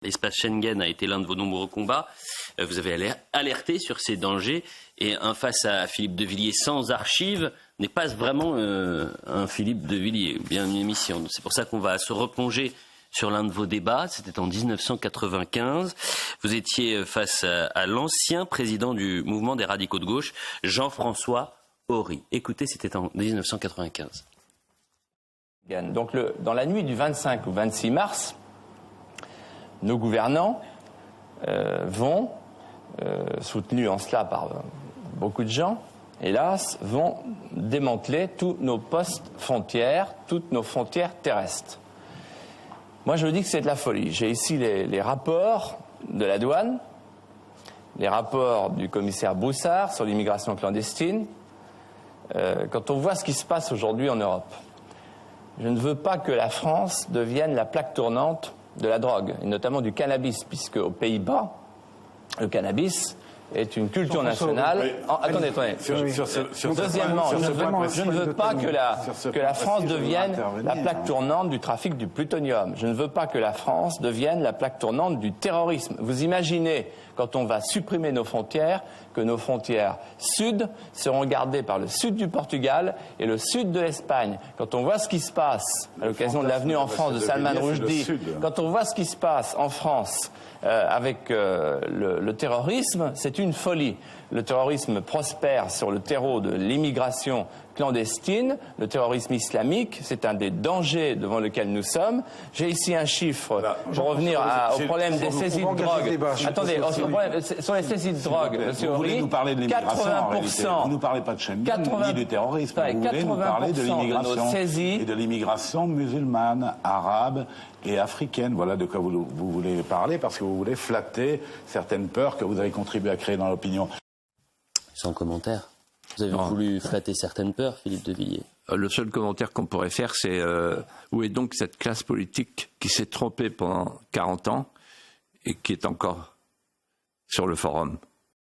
L'espace Schengen a été l'un de vos nombreux combats. Vous avez alerté sur ces dangers. Et un face à Philippe de Villiers sans archives n'est pas vraiment un Philippe de Villiers, ou bien une émission. C'est pour ça qu'on va se replonger sur l'un de vos débats. C'était en 1995. Vous étiez face à l'ancien président du mouvement des radicaux de gauche, Jean-François Horry. Écoutez, c'était en 1995. Donc dans la nuit du 25 au 26 mars, nos gouvernants vont, soutenus en cela par beaucoup de gens, hélas, vont démanteler tous nos postes frontières, toutes nos frontières terrestres. Moi, je dis que c'est de la folie. J'ai ici les rapports de la douane, les rapports du commissaire Broussard sur l'immigration clandestine. Quand on voit ce qui se passe aujourd'hui en Europe, je ne veux pas que la France devienne la plaque tournante de la drogue, et notamment du cannabis, puisque aux Pays-Bas, le cannabis est une culture nationale. Attendez. Deuxièmement, je ne veux pas que la France devienne la plaque tournante du trafic du plutonium. Je ne veux pas que la France devienne la plaque tournante du terrorisme. Vous imaginez, quand on va supprimer nos frontières, que nos frontières sud seront gardées par le sud du Portugal et le sud de l'Espagne. Quand on voit ce qui se passe à l'occasion de l'avenue en France de Salman Rushdie, quand on voit ce qui se passe en France avec le terrorisme, c'est une folie. Le terrorisme prospère sur le terreau de l'immigration clandestine. Le terrorisme islamique, c'est un des dangers devant lequel nous sommes. J'ai ici un chiffre pour revenir au problème des saisies de drogue. Attendez, sur les saisies de drogue, monsieur Horry, vous nous parlez de l'immigration, 80%. Vous ne nous parlez pas de Schengen, ni du terrorisme. Vous voulez nous parler de l'immigration et de l'immigration musulmane, arabe et africaine. Voilà de quoi vous voulez parler, parce que vous voulez flatter certaines peurs que vous avez contribué à créer dans l'opinion. Sans commentaire. Vous avez voulu flatter certaines peurs, Philippe de Villiers. Le seul commentaire qu'on pourrait faire, c'est où est donc cette classe politique qui s'est trompée pendant 40 ans et qui est encore sur le forum.